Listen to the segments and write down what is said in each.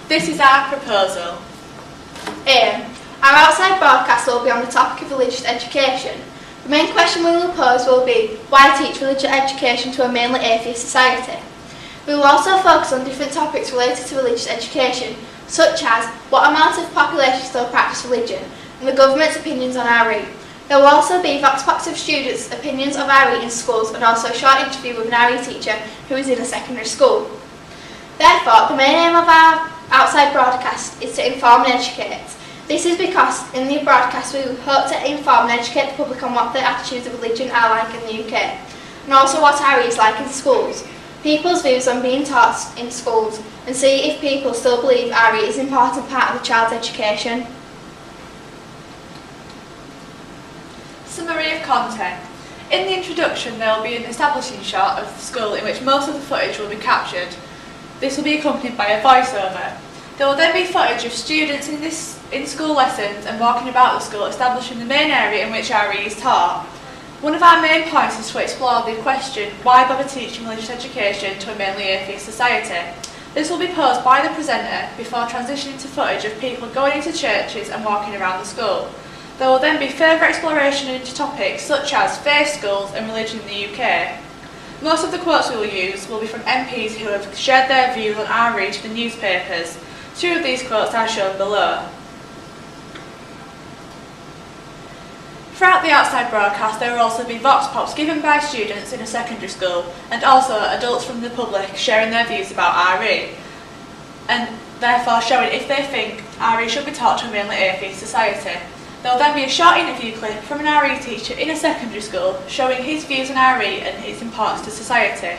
This is our proposal. Our outside broadcast will be on the topic of religious education. The main question we will pose will be, why teach religious education to a mainly atheist society? We will also focus on different topics related to religious education, such as what amount of population still practice religion, and the government's opinions on RE. There will also be vox pops of students' opinions of RE in schools, and also a short interview with an RE teacher who is in a secondary school. Therefore, the main aim of our outside broadcast is to inform and educate. This is because in the broadcast we hope to inform and educate the public on what the attitudes of religion are like in the UK, and also what RE is like in schools, people's views on being taught in schools, and see if people still believe RE is an important part of the child's education. Summary of content. In the introduction there will be an establishing shot of the school in which most of the footage will be captured. This will be accompanied by a voiceover. There will then be footage of students in school lessons and walking about the school, establishing the main area in which RE is taught. One of our main points is to explore the question, why bother teaching religious education to a mainly atheist society? This will be posed by the presenter before transitioning to footage of people going into churches and walking around the school. There will then be further exploration into topics such as faith schools and religion in the UK. Most of the quotes we will use will be from MPs who have shared their views on RE to the newspapers. Two of these quotes are shown below. Throughout the outside broadcast there will also be vox pops given by students in a secondary school, and also adults from the public sharing their views about RE, and therefore showing if they think RE should be taught to a mainly atheist society. There will then be a short interview clip from an RE teacher in a secondary school showing his views on RE and its importance to society.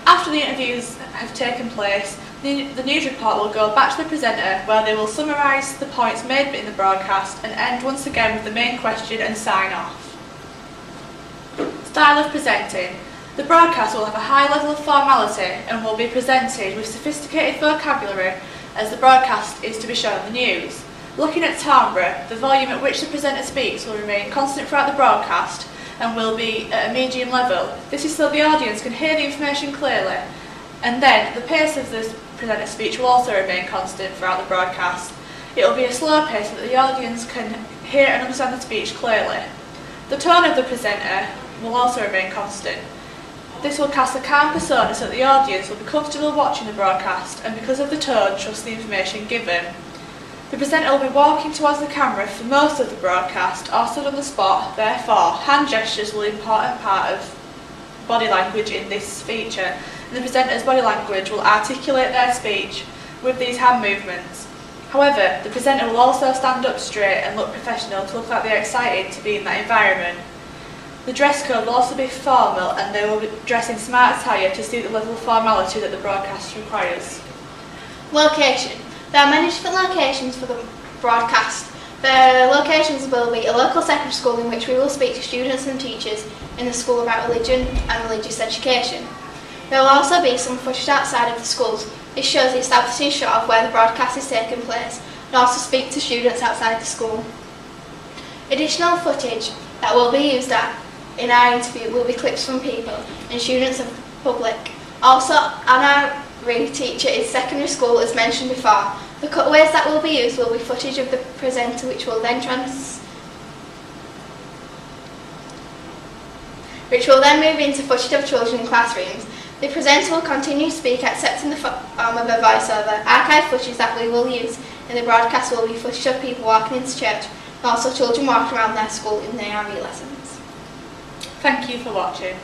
After the interviews have taken place, the news report will go back to the presenter where they will summarise the points made in the broadcast and end once again with the main question and sign off. Style of presenting. The broadcast will have a high level of formality and will be presented with sophisticated vocabulary as the broadcast is to be shown on the news. Looking at timbre, the volume at which the presenter speaks will remain constant throughout the broadcast and will be at a medium level. This is so the audience can hear the information clearly, and then the pace of the presenter's speech will also remain constant throughout the broadcast. It will be a slow pace so that the audience can hear and understand the speech clearly. The tone of the presenter will also remain constant. This will cast a calm persona so that the audience will be comfortable watching the broadcast and, because of the tone, trust the information given. The presenter will be walking towards the camera for most of the broadcast or stood on the spot, therefore hand gestures will be an important part of body language in this feature, and the presenter's body language will articulate their speech with these hand movements. However, the presenter will also stand up straight and look professional to look like they're excited to be in that environment. The dress code will also be formal and they will be dressed in smart attire to suit the level of formality that the broadcast requires. Location. There are many different locations for the broadcast. The locations will be a local secondary school in which we will speak to students and teachers in the school about religion and religious education. There will also be some footage outside of the schools. This shows the establishing shot of where the broadcast is taking place, and also speak to students outside the school. Additional footage that will be used in our interview will be clips from people and students of the public. Also, our teacher is secondary school as mentioned before. The cutaways that will be used will be footage of the presenter which will then move into footage of children in classrooms. The presenter will continue to speak except in the form of a voiceover. Archive footage that we will use in the broadcast will be footage of people walking into church and also children walking around their school in their RE lessons. Thank you for watching.